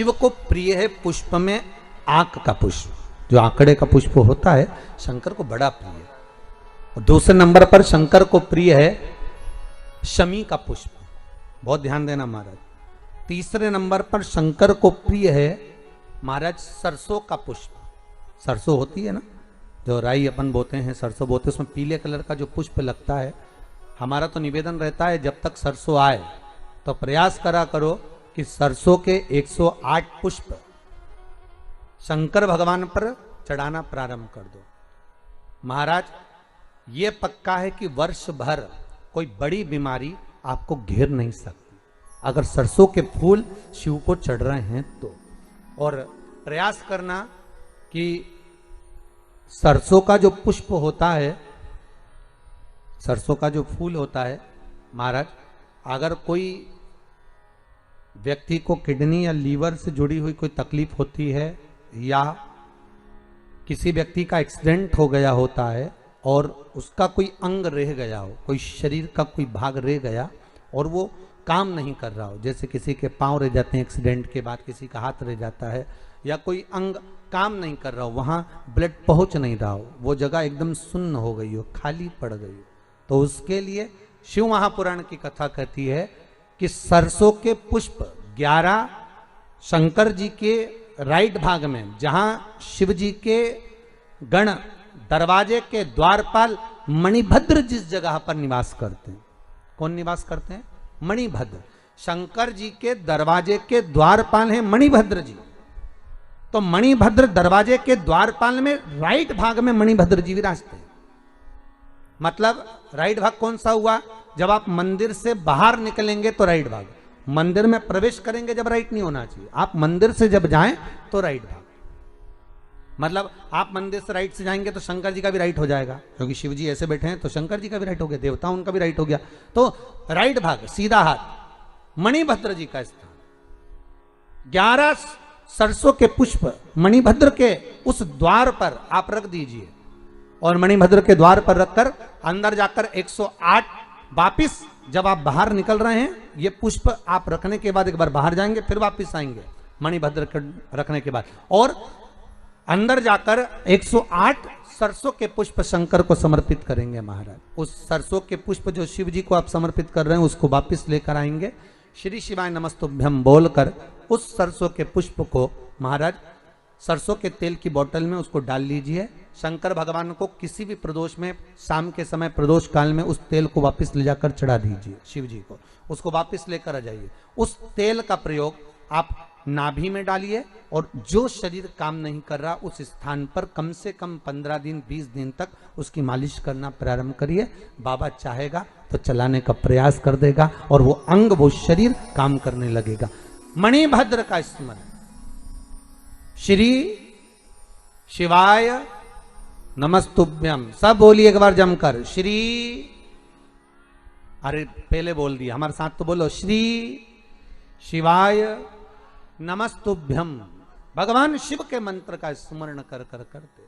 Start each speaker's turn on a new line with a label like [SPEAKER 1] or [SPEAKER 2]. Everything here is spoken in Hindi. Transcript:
[SPEAKER 1] शिव को प्रिय है पुष्प में आंक का पुष्प, जो आंकड़े का पुष्प होता है शंकर को बड़ा प्रिय है। और दूसरे नंबर पर शंकर को प्रिय है शमी का पुष्प, बहुत ध्यान देना महाराज। तीसरे नंबर पर शंकर को प्रिय है महाराज सरसों का पुष्प। सरसों होती है ना, जो राई अपन बोते हैं, सरसों बोते हैं, उसमें पीले कलर का जो पुष्प लगता है। हमारा तो निवेदन रहता है जब तक सरसों आए तो प्रयास करा करो कि सरसों के 108 पुष्प शंकर भगवान पर चढ़ाना प्रारंभ कर दो। महाराज ये पक्का है कि वर्ष भर कोई बड़ी बीमारी आपको घेर नहीं सकती अगर सरसों के फूल शिव को चढ़ रहे हैं तो। और प्रयास करना कि सरसों का जो पुष्प होता है, सरसों का जो फूल होता है महाराज, अगर कोई व्यक्ति को किडनी या लीवर से जुड़ी हुई कोई तकलीफ होती है या किसी व्यक्ति का एक्सीडेंट हो गया होता है और उसका कोई अंग रह गया हो, कोई शरीर का कोई भाग रह गया और वो काम नहीं कर रहा हो, जैसे किसी के पांव रह जाते हैं एक्सीडेंट के बाद, किसी का हाथ रह जाता है, या कोई अंग काम नहीं कर रहा हो, वहां ब्लड पहुंच नहीं रहा हो, वो जगह एकदम सुन्न हो गई हो, खाली पड़ गई हो, तो उसके लिए शिव महापुराण की कथा कहती है कि सरसों के पुष्प 11 शंकर जी के राइट भाग में, जहां शिव जी के गण दरवाजे के द्वारपाल मणिभद्र जिस जगह पर निवास करते हैं, कौन निवास करते हैं? मणिभद्र। शंकर जी के दरवाजे के द्वारपाल हैं मणिभद्र जी। तो मणिभद्र दरवाजे के द्वारपाल में राइट भाग में मणिभद्र जी विराजते हैं। मतलब राइट भाग कौन सा हुआ? जब आप मंदिर से बाहर निकलेंगे तो राइट भाग, मंदिर में प्रवेश करेंगे जब राइट नहीं होना चाहिए, आप मंदिर से जब जाएं तो राइट भाग। मतलब आप मंदिर से राइट से जाएंगे तो शंकर जी का भी राइट हो जाएगा, क्योंकि शिव जी ऐसे बैठे हैं तो शंकर जी का भी राइट हो गया, देवता उनका भी राइट हो गया, तो राइट भाग सीधा हाथ मणिभद्र जी का स्थान। 11 सरसों के पुष्प मणिभद्र के उस द्वार पर आप रख दीजिए और मणिभद्र के द्वार पर रखकर अंदर जाकर 108 वापिस जब आप बाहर निकल रहे हैं, ये पुष्प आप रखने के बाद एक बार बाहर जाएंगे, फिर वापिस आएंगे मणिभद्र के रखने के बाद, और अंदर जाकर 108 सरसों के पुष्प शंकर को समर्पित करेंगे महाराज। उस सरसों के पुष्प जो शिव जी को आप समर्पित कर रहे हैं उसको वापिस लेकर आएंगे, श्री शिवाय नमस्तुभ्यम बोलकर उस सरसों के पुष्प को महाराज सरसों के तेल की बोतल में उसको डाल लीजिए। शंकर भगवान को किसी भी प्रदोष में, शाम के समय प्रदोष काल में उस तेल को वापस ले जाकर चढ़ा दीजिए शिव जी को, उसको वापस लेकर आ जाइए। उस तेल का प्रयोग आप नाभि में डालिए और जो शरीर काम नहीं कर रहा उस स्थान पर कम से कम 15 दिन 20 दिन तक उसकी मालिश करना प्रारंभ करिए। बाबा चाहेगा तो चलाने का प्रयास कर देगा और वो अंग, वो शरीर काम करने लगेगा। मणिभद्र का स्मरण, श्री शिवाय नमस्तुभ्यम, सब बोलिए एक बार जमकर, श्री, अरे पहले बोल दिया, हमारे साथ तो बोलो, श्री शिवाय नमस्तुभ्यम। भगवान शिव के मंत्र का स्मरण कर करते